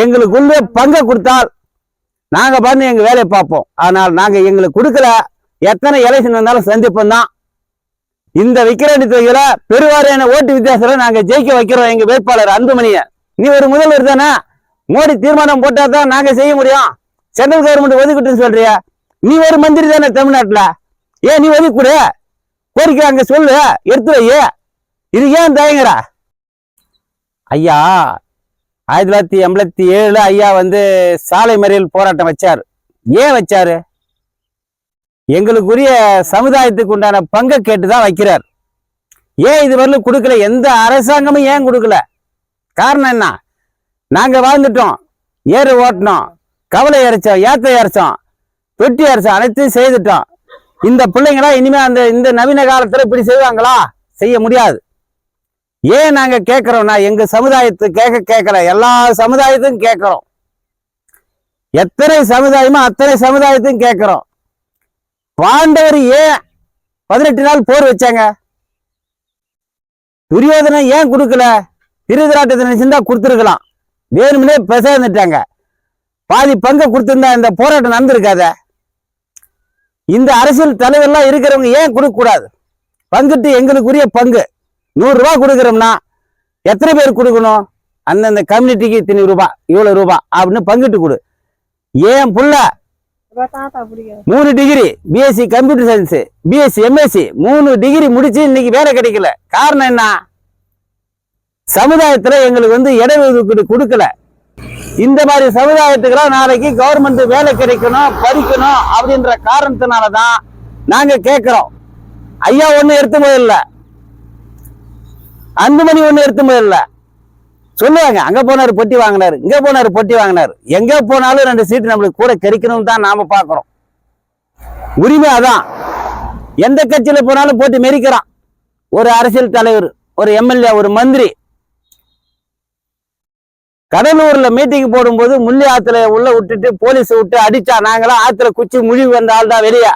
எங்களுக்குள்ளே பங்கை கொடுத்தால் நாங்க பண்ணி எங்க வேலையை பார்ப்போம். ஆனால் நாங்க எங்களுக்கு கொடுக்கல. எத்தனை எலெக்ஷன் வந்தாலும் சந்திப்போம் தான். இந்த விக்கிரவாண்டி தொகுதியில பெருவாரியான ஓட்டு வித்தியாசத்துல நாங்க ஜெயிக்க வைக்கிறோம் எங்க வேட்பாளர் அன்புமணியை. நீ ஒரு முதல்வர் தானே, மோடி தீர்மானம் போட்டா தான் நாங்க செய்ய முடியும். சென்ட்ரல் கவர்மெண்ட் ஒதுக்கிட்டுன்னு சொல்றியா? நீ ஒரு மந்திரி தானே தமிழ்நாட்டுல, ஏன் நீ ஒதுக்கி கொடு, கோரிக்கை அங்க சொல்லு, எடுத்து வை. இது ஏன் தயங்குறா? ஐயா 1987 ஐயா சாலை மறியல் போராட்டம் வச்சாரு. ஏன் வச்சாரு? எங்களுக்குரிய சமுதாயத்துக்கு உண்டான பங்கை கேட்டுதான் வைக்கிறார். ஏன் இது வரலும் கொடுக்கல? எந்த அரசாங்கமும் ஏன் கொடுக்கல? காரணம் என்ன? நாங்க வாழ்ந்துட்டோம், ஏறு ஓட்டினோம், கவலை அரைச்சோம், ஏத்தை அரைச்சோம், தொட்டி அரைச்சோம், அனைத்தையும் செய்துட்டோம். இந்த பிள்ளைங்களா இனிமே இந்த நவீன காலத்துல இப்படி செய்வாங்களா? செய்ய முடியாது. ஏன் நாங்க கேட்கிறோம்னா, எங்க சமுதாயத்துக்கு கேட்கல, எல்லா சமுதாயத்துக்கும் கேட்கிறோம். எத்தனை சமுதாயமோ அத்தனை சமுதாயத்துக்கும் கேட்கிறோம். பாண்டவர் ஏன் 18 நாள் போர் வச்சாங்க? துரியோதனை ஏன் கொடுக்கல? திருதராட்டத்தை நினைச்சிருந்தா கொடுத்துருக்கலாம். வேணும்னே பெசாந்துட்டாங்க. பாதி பங்கை கொடுத்திருந்தா இந்த போராட்டம் நடந்திருக்காத. இந்த அரசியல் தலைவர்லாம் இருக்கிறவங்க ஏன் கொடுக்க கூடாது? பங்குட்டு எங்களுக்குரிய பங்கு 100 ரூபாய் கொடுக்குறோம்னா எத்தனை பேர் கொடுக்கணும்? அந்தந்த கம்யூனிட்டிக்கு இத்தனை ரூபாய், இவ்வளவு ரூபாய் அப்படின்னு பங்கிட்டு கொடு. ஏன் புள்ள 3 degree BSc computer science, BSc MSc 3 degree முடிச்சு இன்னைக்கு வேலை கிடைக்கல. காரணம் என்ன? சமுதாயத்துல எங்களுக்கு இடஒதுக்கீடு கொடுக்கல. இந்த மாதிரி சமுதாயத்துக்கெல்லாம் நாளைக்கு கவர்மெண்ட் வேலை கிடைக்கணும், படிக்கணும் அப்படின்ற காரணத்தினாலதான் நாங்க கேட்கிறோம். ஐயா ஒண்ணு எடுத்து போயிடல, அன்புமணி ஒண்ணு எடுத்து போயிடல. சொல்லுவாங்க, அங்க போனாரு பொட்டி வாங்கினாரு, இங்க போனாரு பொட்டி வாங்கினாரு. எங்க போனாலும் 2 சீட்டு நம்மளுக்கு கூட கிடைக்கணும் தான் நாம பாக்குறோம். உரிமை அதான். எந்த கட்சியில போனாலும் போட்டு மெரிக்கிறான். ஒரு அரசியல் தலைவர், ஒரு எம்எல்ஏ, ஒரு மந்திரி. கடலூர்ல மீட்டிங் போடும்போது முள்ளி ஆத்துல உள்ள விட்டுட்டு போலீஸ் விட்டு அடிச்சா, நாங்களாம் ஆத்துல குச்சி முழுகி வந்த ஆள் தான் வெளியே.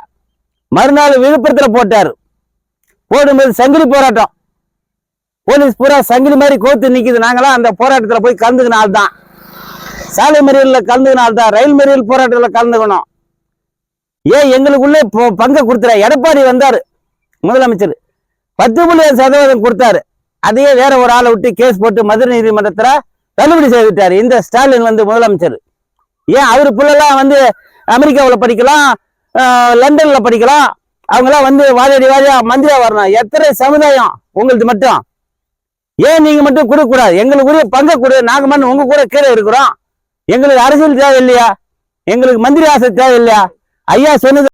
மறுநாள் விழுப்புரத்துல போட்டாரு. போடும்போது சங்கிலி போராட்டம், போலீஸ் பூரா சங்கிலி மாதிரி கோத்து நிக்குது. நாங்களாம் அந்த போராட்டத்துல போய் கலந்துக்கின ஆள் தான். சாலை மறியல்ல கலந்துக்கின ஆள் தான். ரயில் மறியல் போராட்டத்துல கலந்துக்கணும். ஏன் எங்களுக்குள்ளே பங்கை கொடுத்துற? எடப்பாடி வந்தாரு முதலமைச்சர், 10.5% கொடுத்தாரு. அதையே வேற ஒரு ஆளை விட்டு கேஸ் போட்டு மதுரை நீதிமன்றத்துல தள்ளுபடி செய்துட்டாரு இந்த ஸ்டாலின் முதலமைச்சர். ஏன் அவரு பிள்ளைலாம் அமெரிக்காவில் படிக்கலாம், லண்டன்ல படிக்கலாம். அவங்களாம் வாழடி வாழியா மந்திரியா வரணும். எத்தனை சமுதாயம் உங்களுக்கு மட்டும்? ஏன் நீங்க மட்டும் கொடுக்க கூடாது? எங்களுக்குரிய பங்கை கொடு. நாங்க உங்க கூட கீழே இருக்கிறோம். எங்களுக்கு அரசியல் தேவை இல்லையா? எங்களுக்கு மந்திரி ஆசை தேவை இல்லையா? ஐயா சொன்னது